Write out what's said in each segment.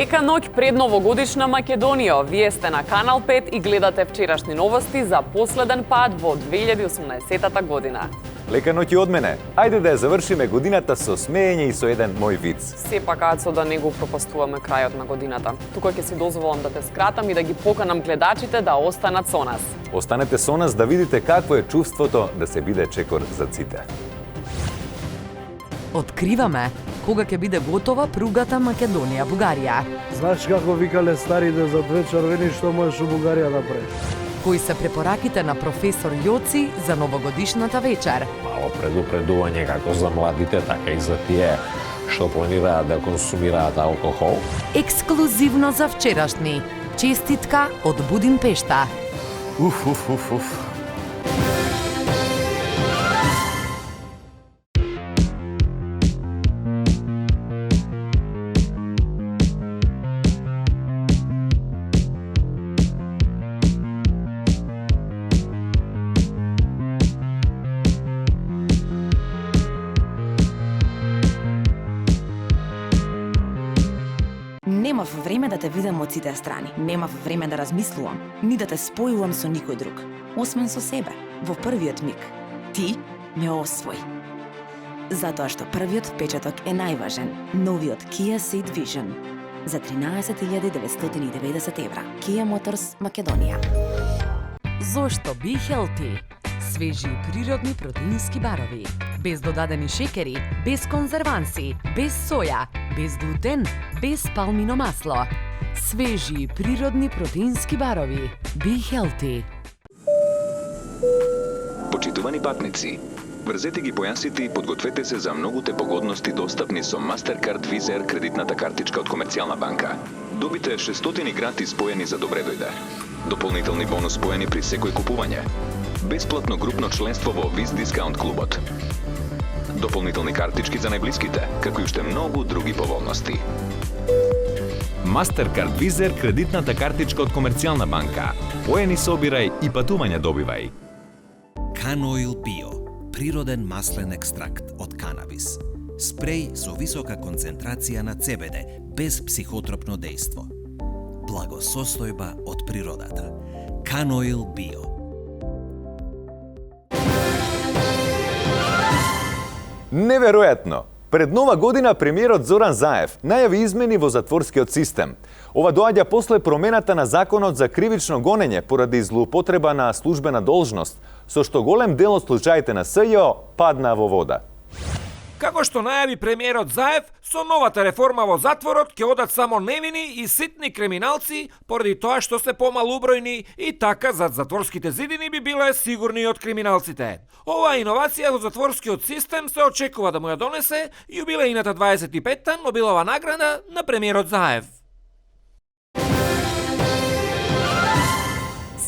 Лека ноќ пред новогодишна Македонија. Вие сте на Канал 5 и гледате вчерашни новости за последен пат во 2018 година. Лека ноќ и од мене. Ајде да ја завршиме годината со смеење и со еден мој виц. Сепак, Ацо, да не го пропастуваме крајот на годината. Тука ќе си дозволам да те скратам и да ги поканам гледачите да останат со нас. Останете со нас да видите какво е чувството да се биде чекор за ците. Откриваме кога ќе биде готова пругата Македонија-Бугарија. Знаеш како викале старите за две червени што можеш у Бугарија да правиш? Кои се препораките на професор Јоци за новогодишната вечер? Мало предупредување како за младите, така и за тие што планираат да консумираат алкохол. Ексклузивно за вчерашни. Честитка од Будимпешта. Уф. Немав време да те видам од сите страни. Немав време да размислувам, ни да те спојувам со никој друг, освен со себе, во првиот миг. Ти ме освои. Затоа што првиот впечаток е најважен. Новиот Kia Ceed Vision за 13.990 евра. Kia Motors, Македонија. Зошто Be Healthy? Свежи и природни протеински барови. Без додадени шекери, без конзерванси, без соја, без глутен, без палмино масло. Свежи и природни протеински барови. Be Healthy. Почитувани патници, врзете ги појасите и подгответе се за многуте погодности достапни со Mastercard Visa Air кредитната картичка од Комерцијална банка. Добите 600 гратис поени за добре дојде. Дополнителни бонус поени при секој купување. Бесплатно групно членство во Виз Дискаунт клубот. Дополнителни картички за најблиските, како и уште многу други поволности. Mastercard Visa Air кредитната картичка од Комерцијална банка. Поени собирај и патување добивај. Canoil Bio, природен маслен екстракт од канабис. Спреј со висока концентрација на CBD, без психотропно дејство. Благосостојба од природата. Canoil Bio. Неверојатно! Пред нова година премиерот Зоран Заев најави измени во затворскиот систем. Ова доаѓа после промената на законот за кривично гонење поради злоупотреба на службена должност, со што голем дел од случаите на СЈО падна во вода. Како што најави премиерот Заев, со новата реформа во затворот ќе одат само невини и ситни криминалци, поради тоа што се помалубројни и така зад затворските зидини би биле сигурни од криминалците. Оваа иновација во затворскиот систем се очекува да му ја донесе јубилејната 25-та Нобелова награда на премиерот Заев.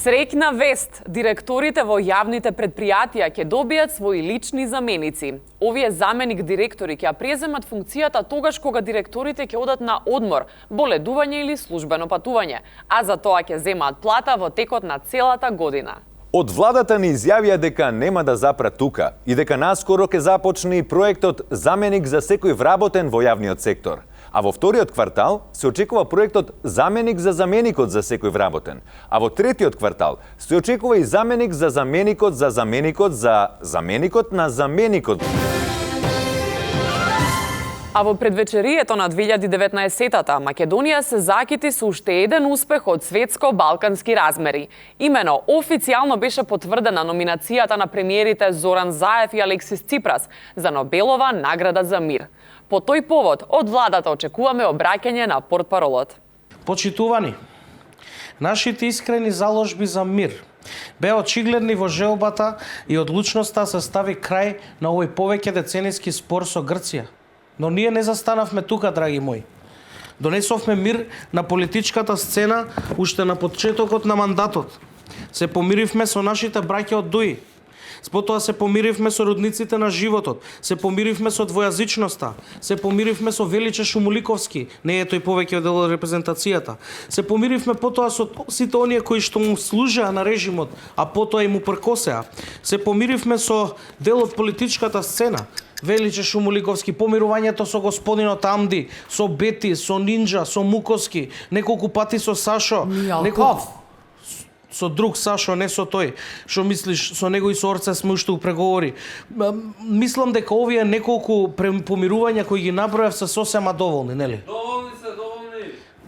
Среќна вест! Директорите во јавните предпријатија ќе добијат своји лични заменици. Овие заменик директори ќе ја преземат функцијата тогаш кога директорите ќе одат на одмор, боледување или службено патување, а за тоа ќе земаат плата во текот на целата година. Од владата ни изјавија дека нема да запра тука и дека наскоро ќе започне и проектот заменик за секој вработен во јавниот сектор. А во вториот квартал се очекува проектот заменик за заменикот за секој вработен. А во третиот квартал се очекува и заменик за заменикот за заменикот за заменикот на заменикот. А во предвечерието на 2019-та Македонија се закити со уште еден успех од светско-балкански размери. Имено, официјално беше потврдена номинацијата на премиерите Зоран Заев и Алексис Ципрас за Нобелова награда за мир. По тој повод, од владата очекуваме обраќање на портпаролот. Почитувани, нашите искрени заложби за мир беа очигледни во желбата и одлучноста се стави крај на овој повеќе деценијски спор со Грција. Но ние не застанавме тука, драги мои. Донесовме мир на политичката сцена уште на почетокот на мандатот. Се помиривме со нашите браќа од Дуи. Потоа се помиривме со родниците на животот, се помиривме со двојазичноста, се помиривме со Величе Шумуликовски, не е тој повеќе дел од репрезентацијата. Се помиривме потоа со сите оние кои што му служеа на режимот, а потоа и му пркосеа. Се помиривме со дел од политичката сцена. Величе Шумуликовски, помирувањето со господинот Амди, со Бети, со Нинджа, со Муковски, неколку пати со Сашо, со друг Сашо, не со тој. Што мислиш, со него и со Орце сме уште у преговори. Мислам дека овие неколку помирувања кои ги набројав се сосема доволни, нели? Доволни.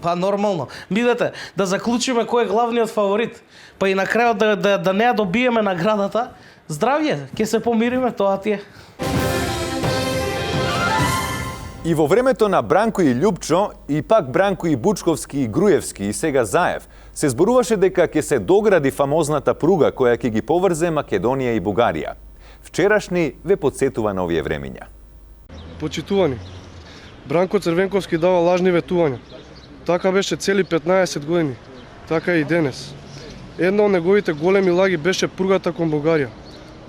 Па нормално. Бидете, да заклучиме кој е главниот фаворит. Па и на крајот да не ја добиеме наградата. Здравје, ќе се помириме, тоа ти е. И во времето на Бранко и Љупчо, и пак Бранко и Бучковски и Груевски и сега Заев, се зборуваше дека ќе се догради фамозната пруга која ќе ги поврзе Македонија и Бугарија. Вчерашни ве подсетува на овие времиња. Почитувани, Бранко Црвенковски дава лажни ветувања. Така беше цели 15 години, така и денес. Една од неговите големи лаги беше пругата кон Бугарија.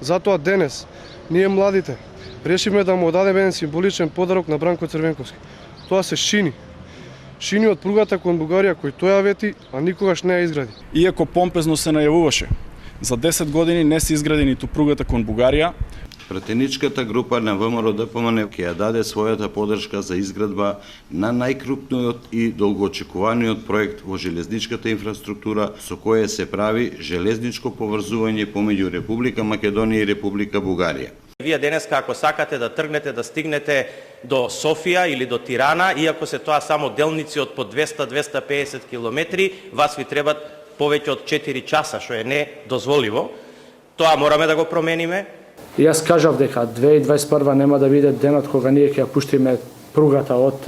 Затоа денес, ние младите, решивме да му дадеме еден символичен подарок на Бранко Црвенковски. Тоа се шини. Шини од пругата кон Бугарија кој тој ја вети, а никогаш не ја изгради. Иако помпезно се најавуваше, за 10 години не се изгради ниту пругата кон Бугарија. Пратеничката група на ВМРО-ДПМН ќе ја даде својата подршка за изградба на најкрупниот и долгоочекуваниот проект во железничката инфраструктура со која се прави железничко поврзување помеѓу Република Македонија и Република Бугарија. Вие денес ако сакате да тргнете да стигнете до Софија или до Тирана, иако се тоа само делници од по 200-250 километри, вас ви требат повеќе од 4 часа, што е недозволиво. Тоа мораме да го промениме. Јас кажав дека 2021 нема да биде денот кога ние ќе ја пуштиме пругата од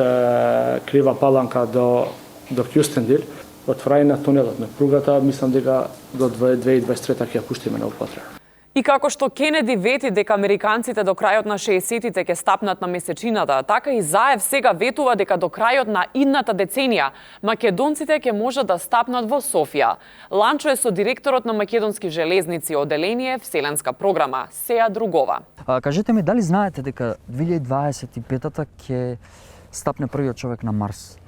Крива Паланка до Кјустендил, од Фрајна тунелот на пругата, мислам дека до 2023 ќе ја пуштиме на употреба. И како што Кенеди вети дека американците до крајот на 60-тите ќе стапнат на месечината, така и Заев сега ветува дека до крајот на идната деценија македонците ќе можат да стапнат во Софија. Ланчо е со директорот на Македонски железници, оделение Вселенска програма, Сеја Другова. Кажете ми, дали знаете дека 2025-та ќе стапне првиот човек на Марс?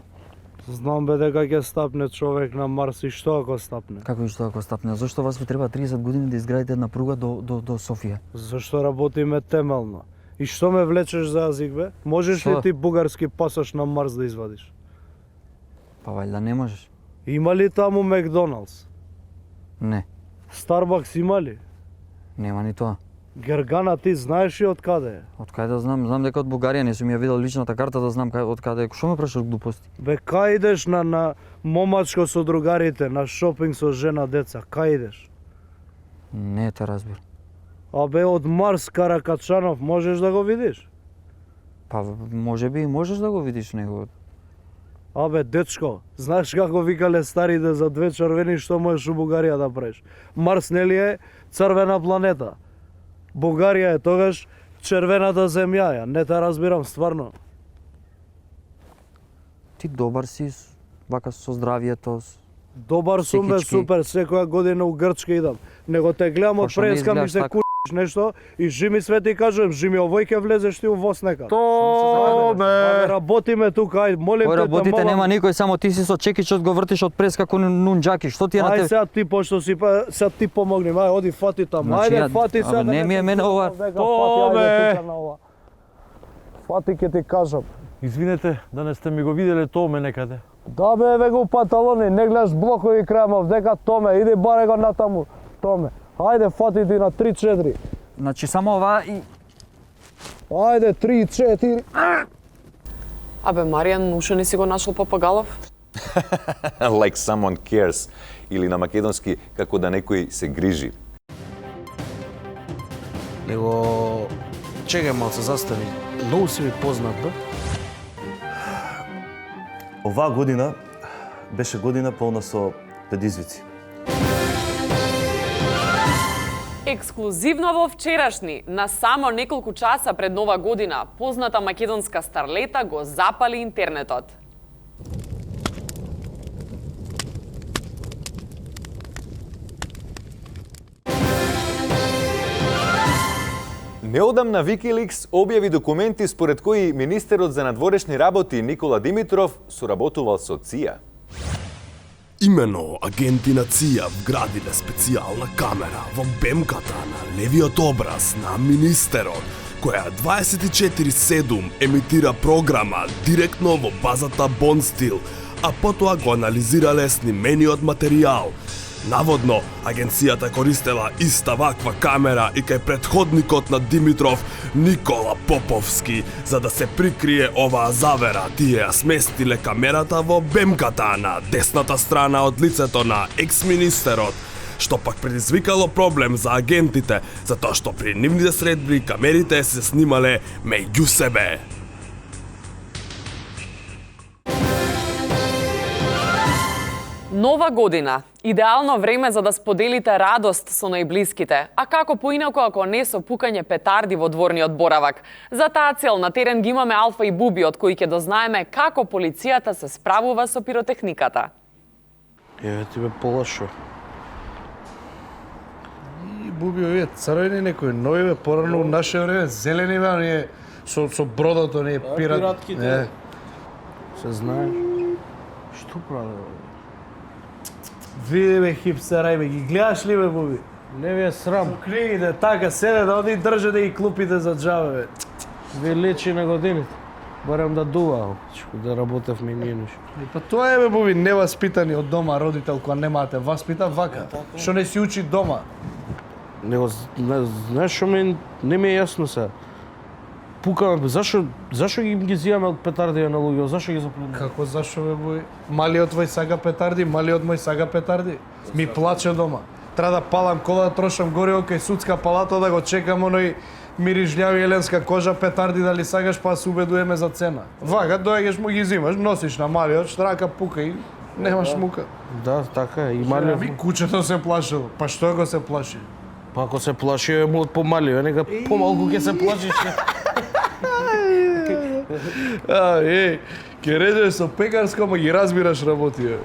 Знам бе дека ќе стапне човек на Марс и што ако стапне? Како и што ако стапне? Зошто вас ви треба 30 години да изградите една пруга до Софија? Зашто работиме темелно. И што ме влечеш за јазик бе? Можеш ли ти бугарски пасош на Марс да извадиш? Па вајда не можеш. Има ли таму Макдоналдс? Не. Старбакс има ли? Нема ни тоа. Гергана, ти знаеш ли од каде е? Од каде да знам? Знам дека од Бугарија, не сум ја видел личната карта да знам од каде е. Што ме прашаш глупости? Бе, кај идеш на момачко со другарите, на шопинг со жена, деца? Кај идеш? Не те разбир. А бе, од Марс Каракачанов можеш да го видиш? Па, можеби и можеш да го видиш него. Абе, дечко, знаеш како викале старите за две червени, што можеш у Бугарија да правиш? Марс нели е црвена планета? Бугарија е тогаш червената земја, не те разбирам стварно. Ти добар си, вака со здравието. Добар сум бе, супер, секоја година у Грчка идам. Него те гледам од преска ми се куш нешто и жими све ти кажувам, жими овој ќе влезеш ти у воз нека. Томе! Работиме тука, ајде, молим те. Кој работите, нема никој, само ти си со чекичот го вртиш од преска кон нунџаки. Што ти е на тебе? Ај сега ти пошто си, сега ти помогни, ај оди фати таму. Ајде фати сега. Не ми е мене ова. Томе! Фати ќе ти кажам. Извинете, да не сте ми го виделе Томе некаде. Да бе, ве го панталони, не гледаш блокови крајмов, дека Томе, иди баре го натаму, Томе. Ајде, фати ти на 3-4. Значи само ова и... Ајде, 3-4. Абе, Маријан, уште не си го нашол Папагалов? Like someone cares. Или на македонски, како да некој се грижи. Него... Чекај малце, застани. Многу си ми познат, бе? Оваа година беше година полна со предизвици. Ексклузивно во вчерашни, на само неколку часа пред Нова година, позната македонска старлета го запали интернетот. Неодамна Wikileaks објави документи според кои министерот за надворешни работи Никола Димитров соработувал со ЦИА. Имено агенти на ЦИА вградиле специјална камера во бемката на левиот образ на министерот која 24/7 емитира програма директно во базата Бонстил, а потоа го анализирале снимениот материјал. Наводно, агенцијата користела иста ваква камера и кај претходникот на Димитров, Никола Поповски, за да се прикрие оваа завера. Тие ја сместиле камерата во бемката на десната страна од лицето на екс-министерот, што пак предизвикало проблем за агентите, затоа што при нивните средби камерите се снимале меѓу себе. Нова година. Идеално време за да споделите радост со најблиските. А како поинако ако не со пукање петарди во дворниот боравак? За таа цел на терен ги имаме Алфа и Буби, од кои ќе дознаеме како полицијата се справува со пиротехниката. Еве ти бе полошо. И Буби, овие црвени некои нови бе, порано у наше време, зелени бе, оние со бродото, оние пиратките. Се знаеш. Што прави? Види бе хипстера, бе, ги гледаш ли бе, Буби? Не ви е срам. Со книгите, така седе да оди држа да ги клупите за джабе, бе. Ви лечи на годините. Барем да дува, да работев ми минуш. Па тоа е бе, Буби, неваспитани од дома родител кога немате васпита вака. Што не си учи дома? Него, знаеш што не ми е јасно се. Пукаме, зашо ги зијаме од петарди на луѓе, зашо ги запленаме? Како зашо бе, Буби? Малиот твој сага петарди, малиот мој сага петарди. Ми плаче дома. Треба да палам кола, да трошам гориво кај судска палата, да го чекам оној мирижљави еленска кожа петарди дали сагаш, па се убедуваме за цена. Вака, доаѓаш му ги зимаш, носиш на малиот, штрака пука и немаш мука. Да, така е. И малиот... Ми кучето се плашило. Па што го се плаши? Па ако се плаши, е му од помалио, нека помалку ќе се плашиш. Ке режеш со пекарско, ама ги разбираш работи, бе.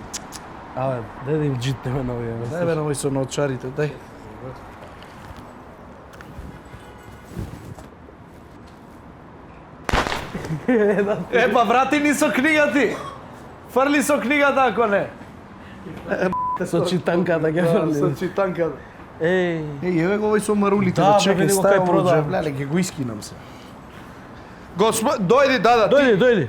Абе, дај да им джитнеме на овие. Дај бе на овој со научарите, дај. Па врати ни со книгати! Фрли со книгата, ако не! Со читанката ќе фрли. Со читанката. Еве го овој со марулите, да чекај, ставам во джеб. Леле, ќе го искинам се. Дојди, дада, дојди.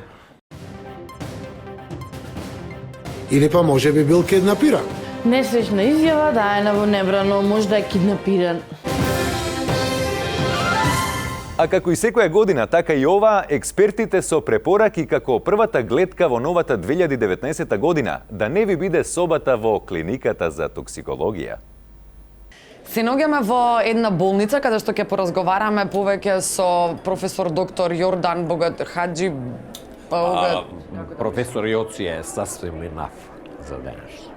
Или па може би бил киднапиран. Несречна изјава, да е во небрано, може да е киднапиран. А како и секоја година, така и ова, експертите со препораки како првата гледка во новата 2019 година да не ви биде собата во клиниката за токсикологија. Се наоѓаме во една болница каде што ќе поразговараме повеќе со професор доктор Јордан Богатхаджи. Професор Јоци е сасвим enough за денес.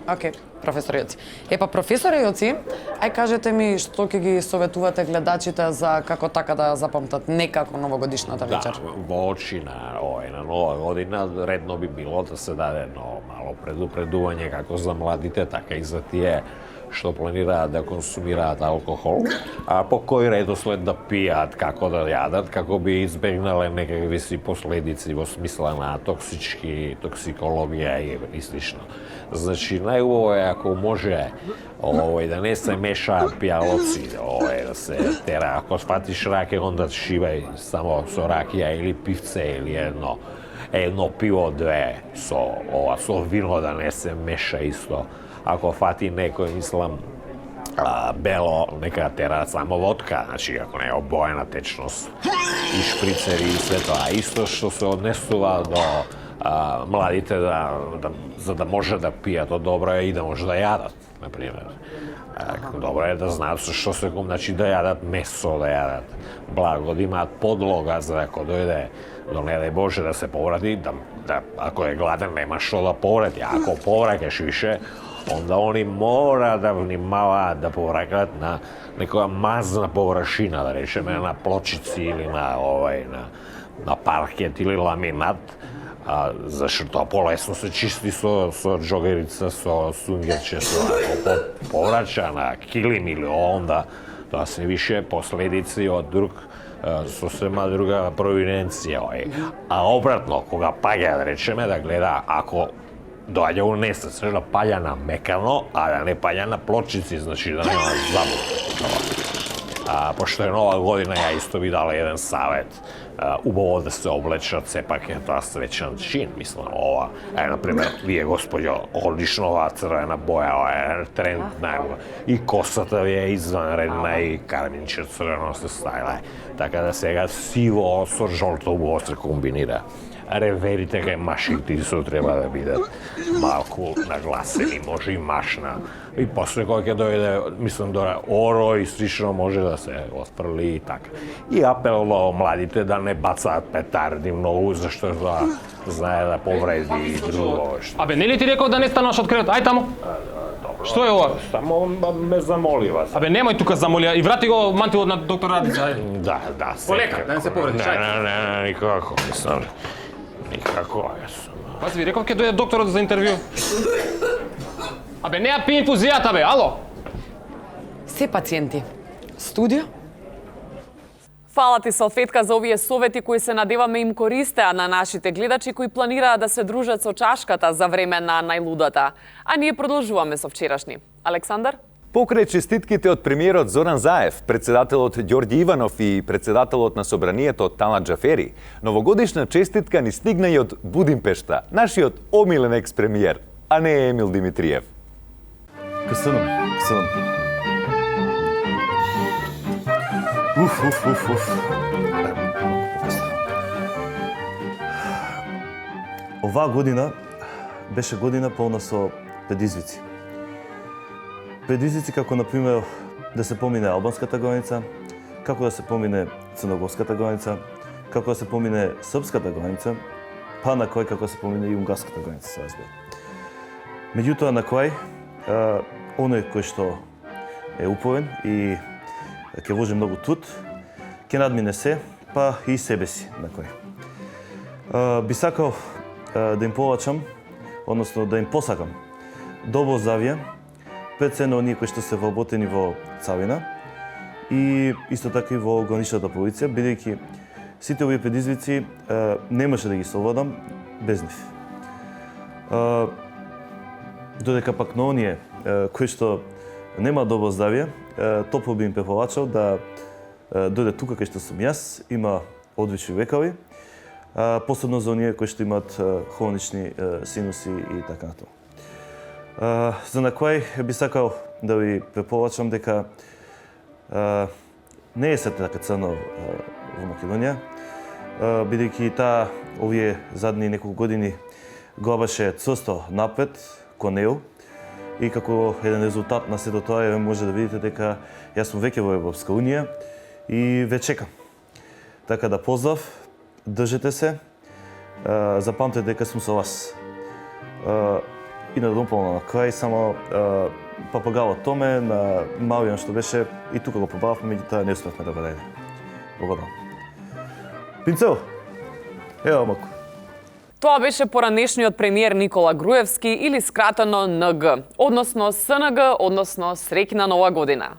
Океј, професор Јоци. Епа, професор Јоци, ај кажете ми што ќе ги советувате гледачите за како така да запамтат некако новогодишната вечер? Да, во очи на нова година редно би било да се даде едно мало предупредување како за младите, така и за тие што планираат да консумираат алкохол, а по кој редослед да пијат, како да јадат, како би избегнале некакви си последици во смисла на токсикологија и слично. Значи, најубаво е ако може да не се мешаат пијалоци, да се тера. Ако сфатиш раке, онда шибај само со ракија или пивце или едно пиво, две со вино да не се меша исто. Ако фати некој, мислам, бело, нека тера само водка, значи ако не е обоена течност и шприцери и све тоа. Исто што се однесува до младите за да може да пијат, добро е и да може да јадат, например. Добро е да знаат со што се значи да јадат месо, да јадат благо, да имаат подлога за ако дојде до не дај Боже да се повради, ако е гладен нема што да повради, ако повраќаш више, онда они мора да внимаваат да повракат на некоја мазна површина, да речеме на плочици или на паркет или ламинат, зашто полесно се чисти со џогерица, со сунгерче, ако поврача на килим или онда, тоа се више последици од сосема друга провиненција. А обратно, кога паѓа, да речеме, да гледа ако доаѓа унесец, да паѓа на мекано, а да не паѓа на плочици, значи да нема забуд. Pošto je Nova godina, ja isto bi dala jedan savet. Ubavo da se oblečat, sepak je to svečan čin, mislim, ova, na primjer, vi je gospođo, odlično ova crvena boja, ova je trendna, i kosata je izvanredna, i karminče crveno se stavila. Tako da сега сиво со жолто боја се комбинира. Реверите кај машите исто треба да бидат малку нагласени, може и машна. И после кога ќе дојде, мислам, до оро и слично може да се отфрли и така. И апел до младите да не бацаат петарди многу, зашто знае да повреди и друго. Абе, не ли ти рекол да не станаш од кревет? Ај тамо. Што е ова? Само ме замоли вас. Абе, немој тука замоли и врати го мантилот на доктор Радица. Да. Полека, да не се повредиш. Не, никако, мислам. Никако, Пази, ви реков ќе дојде докторот за интервју. Абе, неа пи инфузијата, бе, ало! Се пациенти. Студио? Фала ти, Салфетка, за овие совети кои се надеваме им користеа на нашите гледачи кои планираат да се дружат со чашката за време на најлудата. А ние продолжуваме со вчерашни. Александар? Покрај честитките од премиерот Зоран Заев, председателот Ѓорѓи Иванов и председателот на Собранието Талат Џафери, новогодишна честитка ни стигна и од Будимпешта, нашиот омилен екс-премиер, а не Емил Димитриев. Касанам. Уф. Оваа година беше година полна со предизвици. Предизвици како, например, да се помине албанската граница, како да се помине црногорската граница, како да се помине српската граница, па на крај како да се помине и унгарската граница, се разбира. Меѓутоа, на крај, оној кој што е упорен и ќе вложи многу труд, ќе надмине се, па и себе си на крај. Би сакал да им порачам, односно да им посакам добро здравје, пред се на оние кои што се вработени во царина и исто така и во граничната полиција, бидејќи сите овие предизвици не може да ги совладам без нив. Додека пак на оние кои што нема добро здравје, топло би им препорачал да дојде тука кај што сум јас, има одлични лекари, посебно за оние кои што имаат хронични синуси и така натаму. За на крај би сакал да ви препорачам дека не е се така црно во Македонија, бидејќи таа овие задни неколку години главаше црсто напред кон неу и како еден резултат на сето тоа може да видите дека јас сум веќе во Европска Унија и ве чекам. Така да поздрав, држете се, запамтете дека сум со вас. И на домполно на крај, само папагалот Томе на Маријан што беше и тука го побававме, меѓутоа не успевме да го дојде. Благодарам. Пинцел! Ево мако. Тоа беше поранешниот премиер Никола Груевски или скратено НГ, односно СНГ, односно Среќна нова година.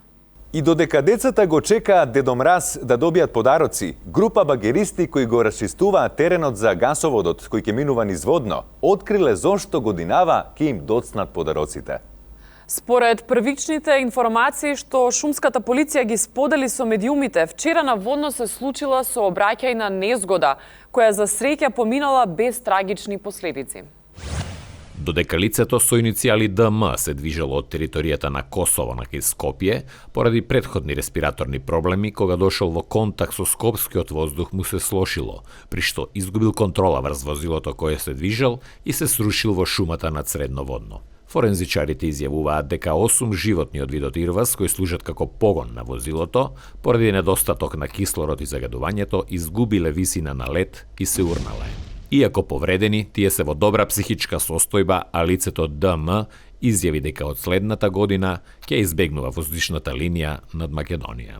И додека децата го чекаат Дедо Мраз да добијат подароци, група багеристи кои го расчистуваат теренот за гасоводот кој ќе минува низ водно, откриле зошто годинава ќе им доцнат подароците. Според првичните информации што шумската полиција ги сподели со медиумите, вчера на водно се случила сообраќајна незгода, која за среќа поминала без трагични последици. Додека лицето со иницијали ДМ се движело од територијата на Косово на кај Скопје, поради претходни респираторни проблеми, кога дошол во контакт со скопскиот воздух му се слошило, при што изгубил контрола врз возилото кое се движел и се срушил во шумата над Средноводно. Форензичарите изјавуваат дека 8 животни од видот ирвас, кои служат како погон на возилото, поради недостаток на кислород и загадувањето, изгубиле висина на лед и се урнале. Иако повредени, тие се во добра психичка состојба, а лицето ДМ изјави дека од следната година ќе избегнува воздушната линија над Македонија.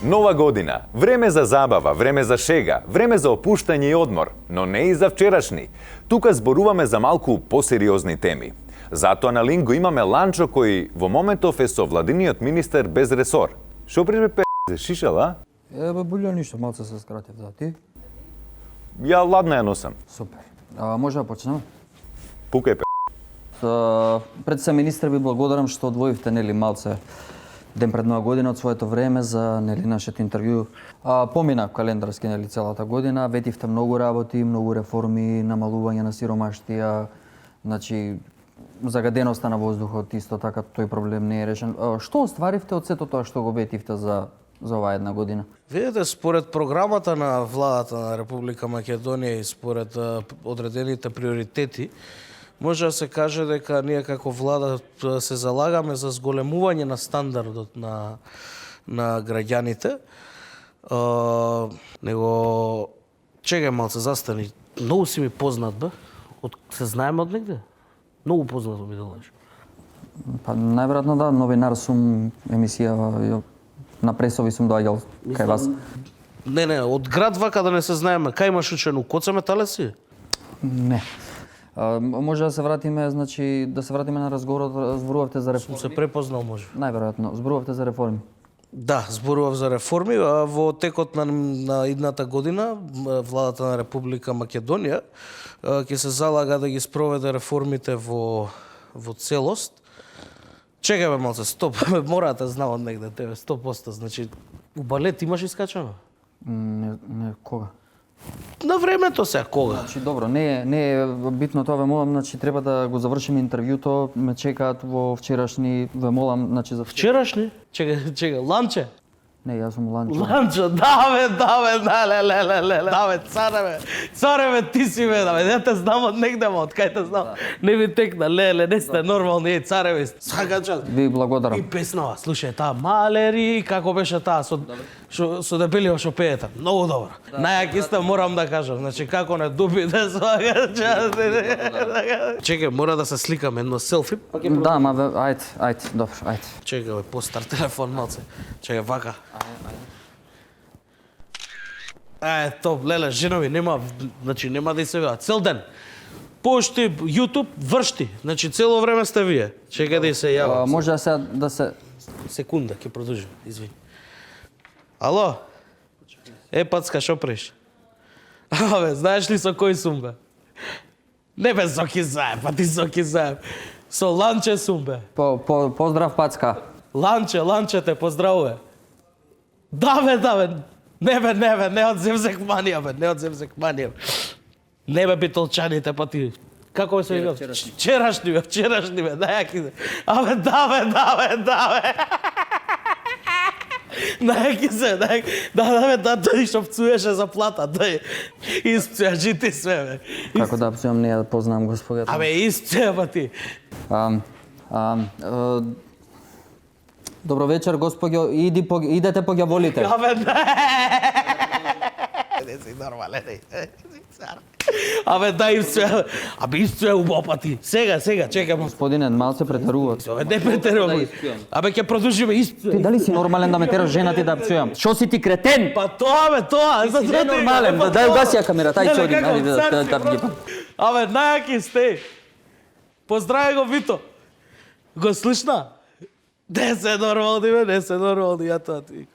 Нова година, време за забава, време за шега, време за опуштање и одмор, но не и за вчерашни. Тука зборуваме за малку посериозни теми. Затоа на линк го имаме Ланчо кој во моментов е со владиниот министер без ресор. Шо прижбе се шишал, а? Бе, болje ништо, малце се скратив, да, ти? Ја ладна ја носам. Супер. Може да почнеме? Пукај, Пред се, министре, ви благодарам што одвоивте, нели, малце ден пред Нова година од своето време за, нели, нашето интервју. Помина календарски, нели, целата година, ветивте многу работи, многу реформи, намалување на сиромаштија, значи, загаденоста на воздухот, исто така тој проблем не е решен. Што остваривте од сето тоа што го ветивте за оваа една година? Видите, според програмата на владата на Република Македонија и според одредените приоритети, може да се каже дека ние како влада се залагаме за зголемување на стандардот на граѓаните. Него, чекај малце, застани. Многу си ми познат, бе. Се знаеме од негде? Многу познато ми делаш. Па, најверојатно да, новинар сум, емисија на пресови сум доаѓал кај вас. Не, од град вака да не се знаеме. Кај имаш учено? Коце металеси? Не. Може да се вратиме, значи, на разговорот, зборувавте за реформи. Сум се препознал, може. Најверојатно, зборувавте за реформи. Да, зборував за реформи. Во текот на идната година, владата на Република Македонија ќе се залага да ги спроведе реформите во целост. Чекај бе малце, стоп, мора да знам од негде тебе, 100%. Значи, у балет имаш искачано? Не, кога? На времето сега, кога? Значи, добро, не е битно тоа, ве молам, значи, треба да го завршиме интервјуто, ме чекаат во вчерашни, ве молам, значи, за... Вчерашни? Чекај, ланче? Не, јас сум Ланчо. Ланчо, даве, даве, цареве, ти си ме, даве, не те знам од негде, од кај те знам. Не ми текна, не сте нормални, цареве, сака час. Ви благодарам. И песнава, слушај, таа Малери, како беше таа, со дебелиот шо пеете, многу добро. Најак исто морам да кажам, значи, како не дуби да свага час. Чекај, мора да се сликам едно селфи. Да, ма, ајде, добро, ајде. Чекај, постар телефон малце. Чекај, вака. Топ, леле, женови, нема да и се видат. Цел ден. Пошти, YouTube, вршти. Значи, цело време сте вие. Чекај да и се јавам. Може да се... Секунда, ќе продолжим, извини. Ало? Пацка, шо преш? Абе, знаеш ли со кој сум, бе? Не бе, Зоки Заев, па ти Зоки Заев. Со Ланче сум, бе. Поздрав, Пацка. Ланче те поздравува. Да, бе. Не одземзек манија. Не бе, битолчаните, па ти. Како се вика? Вчерашни, бе, најаки. Абе, да, бе. Најаки се, да, тој што пцуеше за плата, тој испцуја жити све, бе. Како да пцујам, не ја познам господјата. Абе, испцуја, па ти. Добро вечер, господјо, идете по ѓаволите. Абе, не си нормален, Абе, да испцуја. Абе, испцуја убаво, па ти. Сега, чекам. Господине, малце претеруват. Не претерувам. Абе, ќе продолжиме испцуја. Ти дали си нормален да ме тераш жена ти да пцујам? Шо си ти кретен? Па тоа. Ти си ненормален. Дај угаси ја камерата, ај чодим. Абе, најаки сте. Поздрави го Вито. Го слушна? Не се нормални, ја тоа ти.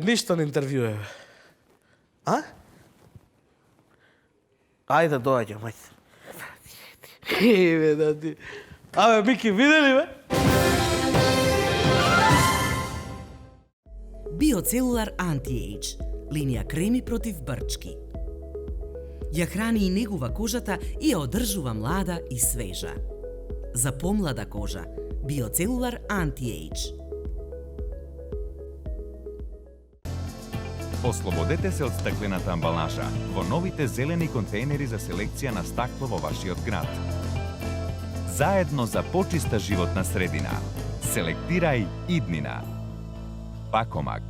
Ништо на интервју е. Ајде, доаѓа, мајте. Абе, Мики, видели, бе? Биоцелулар Anti-Age, линија креми против брчки. Ја храни и негува кожата и ја одржува млада и свежа. За помлада кожа, Биоцелулар Anti-Age. Ослободете се од стеклената амбалажа во новите зелени контейнери за селекција на стакло во вашиот град. Заедно за почиста животна средина. Селектирај иднина. Пакомак.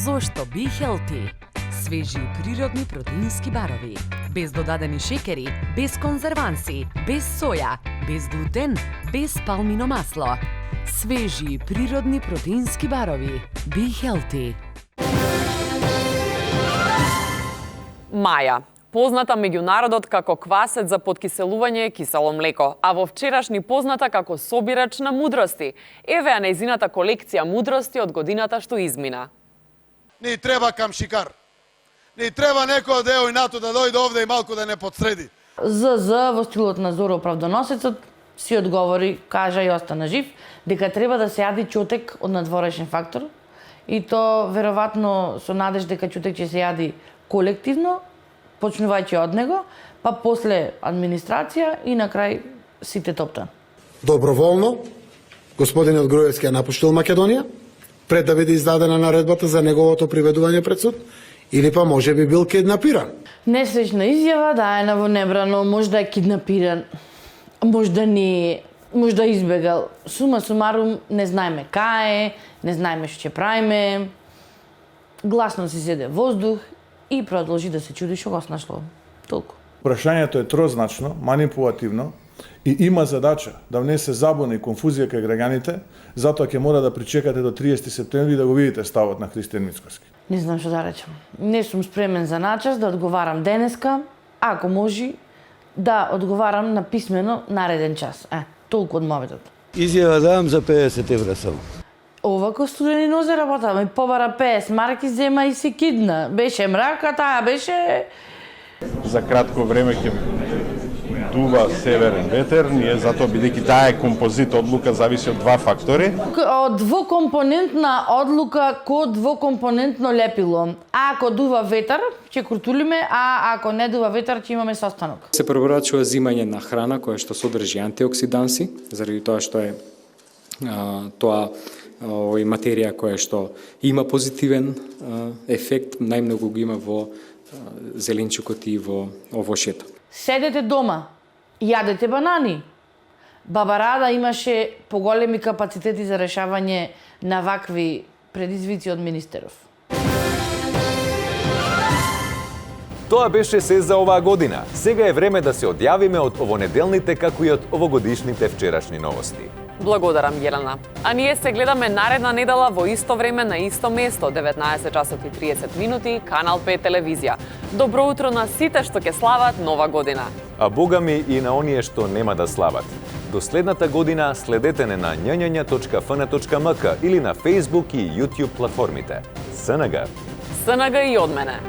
Зошто Be Healthy? Свежи и природни протеински барови. Без додадени шекери, без конзерванси, без соја, без глутен, без палмино масло. Свежи и природни протеински барови. Be Healthy. Маја, позната меѓу народот како квасец за подкиселување кисело млеко, а во вчерашни позната како собирач на мудрости. Еве ја нејзината колекција мудрости од годината што измина. Ни треба камшикар. Ни треба некој од ЕО и НАТО да дојде овде и малку да не подсреди. ЗЗ во стилот на Зоро Оправдоносецот си одговори, кажа и остана жив, дека треба да се јади чотек од надворешен фактор и то веројатно со надеж дека чотек ќе се јади колективно, почнувајќи од него, па после администрација и на крај сите топтан. Доброволно, господинот Груевски ја напуштил Македонија, пред да биде издадена наредбата за неговото приведување пред суд, или па може би бил киднапиран. Несречна изјава, даена во небрано, можда е киднапиран, можда не, можда избегал. Сума сумарум, не знаеме кај е, не знаеме што ќе правиме. Гласно си седе воздух и продолжи да се чуди што го снашло. Толку. Прашањето е трозначно, манипулативно и има задача да внесе забуна и конфузија кај граѓаните, затоа ќе мора да причекате до 30 септември да го видите ставот на Христијан Мицкоски. Не знам што да речем. Не сум спремен за начас да одговарам денеска, ако може да одговарам на писмено нареден час. Толку од моветот. Изјава давам за 50 евра само. Ова ко студени нозе работа, ми побара 50 марки, зема и се кидна. Беше мрак, а таа беше... За кратко време ќе дува северен ветер, ние затоа бидејќи таа е композит одлука зависи од два фактори. Од двокомпонентна одлука ко двокомпонентно лепило. Ако дува ветар, ќе куртулиме, а ако не дува ветар, ќе имаме состанок. Се препорачува зимање на храна која што содржи антиоксиданси, заради тоа што е тоа овој материја која што има позитивен ефект, најмногу го има во зеленчукот и во овошјето. Седете дома, јадете банани. Баба Рада имаше поголеми капацитети за решавање на вакви предизвици од министеров. Тоа беше се за оваа година. Сега е време да се одјавиме од овонеделните како и од овогодишните вчерашни новости. Благодарам, Јелена. А ние се гледаме наредна недела во исто време на исто место, 19 часот и 30 минути, Канал 5 телевизија. Добро утро на сите што ќе слават нова година. А богами и на оние што нема да слават. До следната година следете не на њањања.fn.mk или на Facebook и YouTube платформите. СНГ. СНГ и од мене.